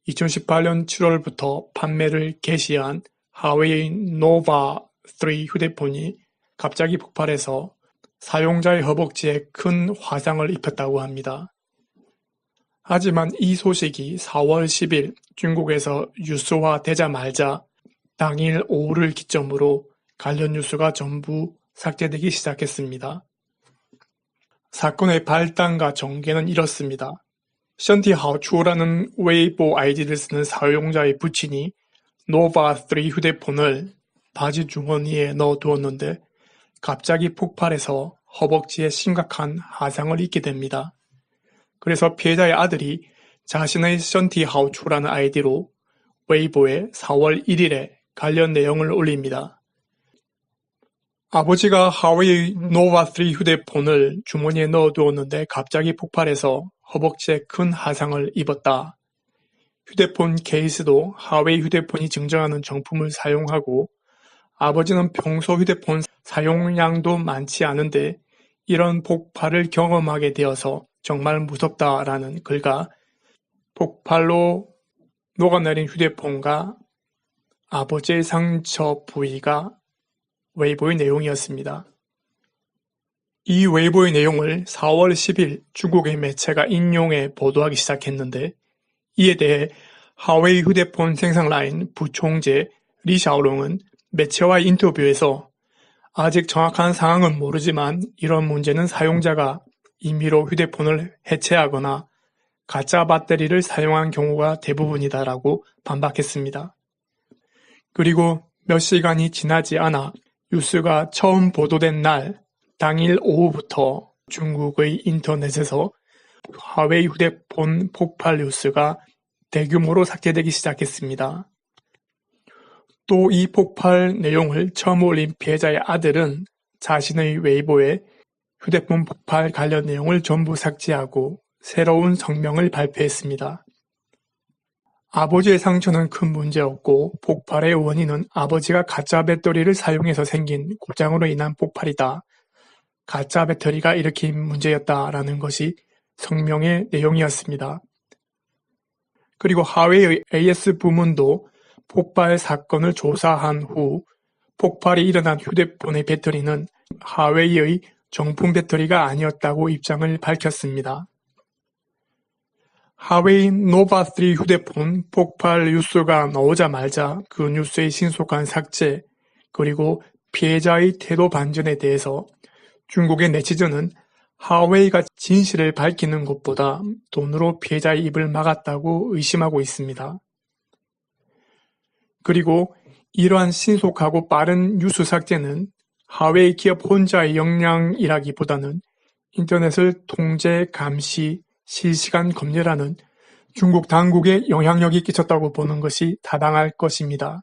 2018년 7월부터 판매를 개시한 하웨이 노바 3 휴대폰이 갑자기 폭발해서 사용자의 허벅지에 큰 화상을 입혔다고 합니다. 하지만 이 소식이 4월 10일 중국에서 뉴스화되자마자 당일 오후를 기점으로 관련 뉴스가 전부 삭제되기 시작했습니다. 사건의 발단과 전개는 이렇습니다. 션티하오추라는 웨이보 아이디를 쓰는 사용자의 부친이 노바3 휴대폰을 바지 주머니에 넣어두었는데 갑자기 폭발해서 허벅지에 심각한 화상을 입게 됩니다. 그래서 피해자의 아들이 자신의 션티하오추라는 아이디로 웨이보에 4월 1일에 관련 내용을 올립니다. 아버지가 하웨이 노바3 휴대폰을 주머니에 넣어두었는데 갑자기 폭발해서 허벅지에 큰 화상을 입었다. 휴대폰 케이스도 하웨이 휴대폰이 증정하는 정품을 사용하고 아버지는 평소 휴대폰 사용량도 많지 않은데 이런 폭발을 경험하게 되어서 정말 무섭다라는 글과 폭발로 녹아내린 휴대폰과 아버지의 상처 부위가 웨이보의 내용이었습니다. 이 웨이보의 내용을 4월 10일 중국의 매체가 인용해 보도하기 시작했는데 이에 대해 하웨이 휴대폰 생산 라인 부총재 리 샤오롱은 매체와의 인터뷰에서 아직 정확한 상황은 모르지만 이런 문제는 사용자가 임의로 휴대폰을 해체하거나 가짜 배터리를 사용한 경우가 대부분이다라고 반박했습니다. 그리고 몇 시간이 지나지 않아 뉴스가 처음 보도된 날 당일 오후부터 중국의 인터넷에서 하웨이 휴대폰 폭발 뉴스가 대규모로 삭제되기 시작했습니다. 또 이 폭발 내용을 처음 올린 피해자의 아들은 자신의 웨이보에 휴대폰 폭발 관련 내용을 전부 삭제하고 새로운 성명을 발표했습니다. 아버지의 상처는 큰 문제였고 폭발의 원인은 아버지가 가짜 배터리를 사용해서 생긴 고장으로 인한 폭발이다. 가짜 배터리가 일으킨 문제였다라는 것이 성명의 내용이었습니다. 그리고 하웨이의 AS 부문도 폭발 사건을 조사한 후 폭발이 일어난 휴대폰의 배터리는 하웨이의 정품 배터리가 아니었다고 입장을 밝혔습니다. 하웨이 노바3 휴대폰 폭발 뉴스가 나오자마자 그 뉴스의 신속한 삭제 그리고 피해자의 태도 반전에 대해서 중국의 네티즌은 하웨이가 진실을 밝히는 것보다 돈으로 피해자의 입을 막았다고 의심하고 있습니다. 그리고 이러한 신속하고 빠른 뉴스 삭제는 하웨이 기업 혼자의 역량이라기보다는 인터넷을 통제, 감시, 실시간 검열하는 중국 당국에 영향력이 끼쳤다고 보는 것이 타당할 것입니다.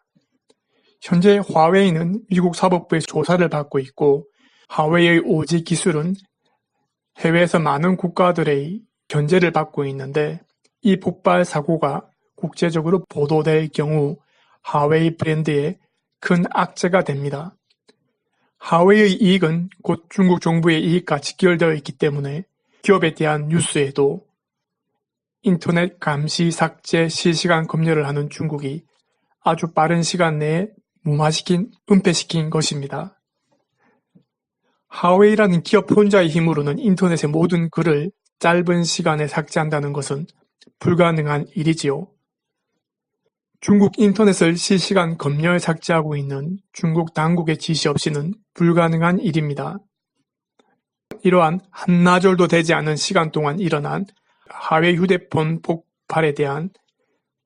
현재 화웨이는 미국 사법부의 조사를 받고 있고 하웨이의 오지 기술은 해외에서 많은 국가들의 견제를 받고 있는데 이 폭발 사고가 국제적으로 보도될 경우 하웨이 브랜드에 큰 악재가 됩니다. 하웨이의 이익은 곧 중국 정부의 이익과 직결되어 있기 때문에 기업에 대한 뉴스에도 인터넷 감시, 삭제, 실시간 검열을 하는 중국이 아주 빠른 시간 내에 은폐시킨 것입니다. 하웨이라는 기업 혼자의 힘으로는 인터넷의 모든 글을 짧은 시간에 삭제한다는 것은 불가능한 일이지요. 중국 인터넷을 실시간 검열 삭제하고 있는 중국 당국의 지시 없이는 불가능한 일입니다. 이러한 한나절도 되지 않은 시간 동안 일어난 하웨이 휴대폰 폭발에 대한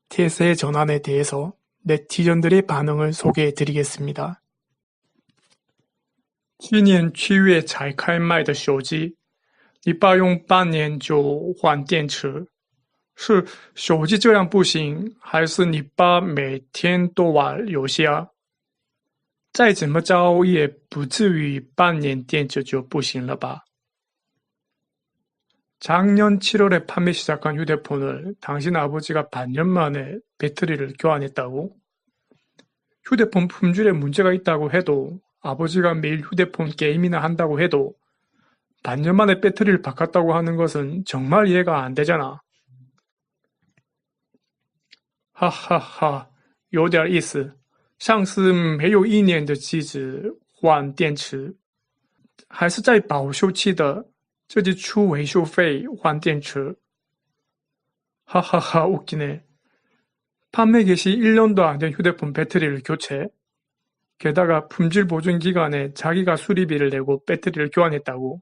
태세 전환에 대해서 네티즌들의 반응을 소개해 드리겠습니다. 今年7月才开卖的手机，你爸用半年就换电池，是手机这样不行，还是你爸每天都玩游戏啊？再怎么着也不至于半年电池就不行了吧？ 작년 7월에 판매 시작한 휴대폰을 당신 아버지가 반년 만에 배터리를 교환했다고? 휴대폰 품질에 문제가 있다고 해도 아버지가 매일 휴대폰 게임이나 한다고 해도 반년 만에 배터리를 바꿨다고 하는 것은 정말 이해가 안 되잖아. 哈哈哈，有点意思。上次没有1年的机子换电池，还是在保修期的，自己出维修费换电池。하하하 웃기네. 판매 개시 1년도 안 된 휴대폰 배터리를 교체. 게다가 품질 보증 기간에 자기가 수리비를 내고 배터리를 교환했다고.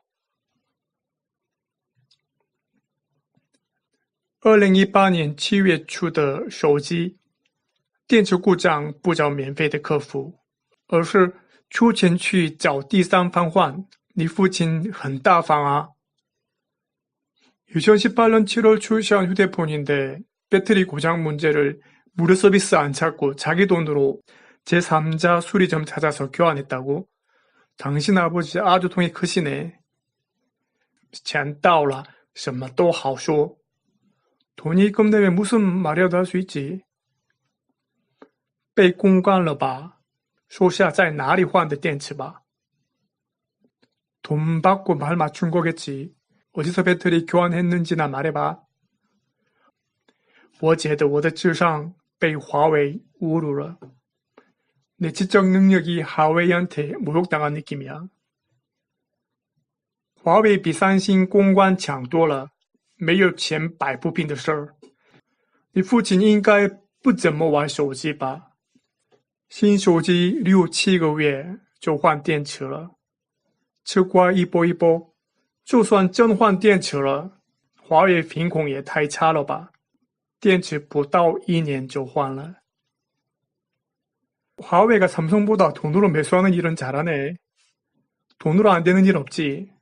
2018年7月出的手机，电池故障不找免费的客服，而是出钱去找第三方换。你父亲很大方啊。2018년 7월 출시한 휴대폰인데 배터리 고장 문제를 무료 서비스 안 찾고 자기 돈으로 제3자 수리점 찾아서 교환했다고? 당신 아버지 아주 통이 크시네. 钱到了什么都好说. 돈이 입금되면 무슨 말이라도 할 수 있지. 被公关了吧? 说下在哪里换的电池吧. 돈 받고 말 맞춘 거겠지. 어디서 배터리 교환했는지나 말해봐. 我觉得我的智商被华为侮辱了. 내 지적 능력이 하웨이한테 모욕당한 느낌이야. 华为比三星公关强多了，没有钱摆不平的事儿。你父亲应该不怎么玩手机吧？新手机6、7个月就换电池了，吃瓜一波一波。就算真换电池了，华为品控也太差了吧？电池不到1年就换了。 화웨이가 삼성보다 돈으로 매수하는 일은 잘하네. 돈으로 안 되는 일 없지.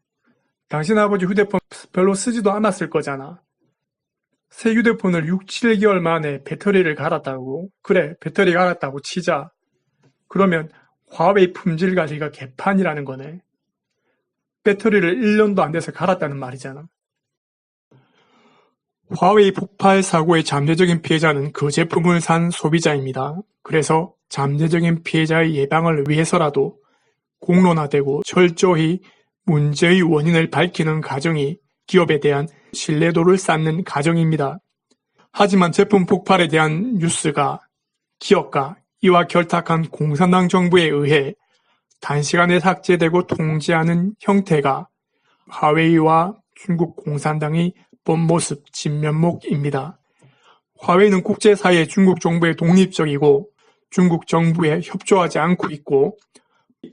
당신 아버지 휴대폰 별로 쓰지도 않았을 거잖아. 새 휴대폰을 6, 7개월 만에 배터리를 갈았다고? 그래, 배터리 갈았다고 치자. 그러면 화웨이 품질 관리가 개판이라는 거네. 배터리를 1년도 안 돼서 갈았다는 말이잖아. 화웨이 폭발 사고의 잠재적인 피해자는 그 제품을 산 소비자입니다. 그래서 잠재적인 피해자의 예방을 위해서라도 공론화되고 철저히 문제의 원인을 밝히는 과정이 기업에 대한 신뢰도를 쌓는 과정입니다. 하지만 제품 폭발에 대한 뉴스가 기업과 이와 결탁한 공산당 정부에 의해 단시간에 삭제되고 통제하는 형태가 화웨이와 중국 공산당의 본 모습 진면목입니다. 화웨이는 국제사회의 중국 정부에 독립적이고 중국 정부에 협조하지 않고 있고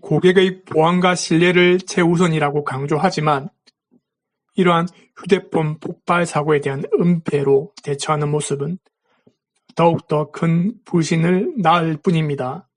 고객의 보안과 신뢰를 최우선이라고 강조하지만 이러한 휴대폰 폭발 사고에 대한 은폐로 대처하는 모습은 더욱더 큰 불신을 낳을 뿐입니다.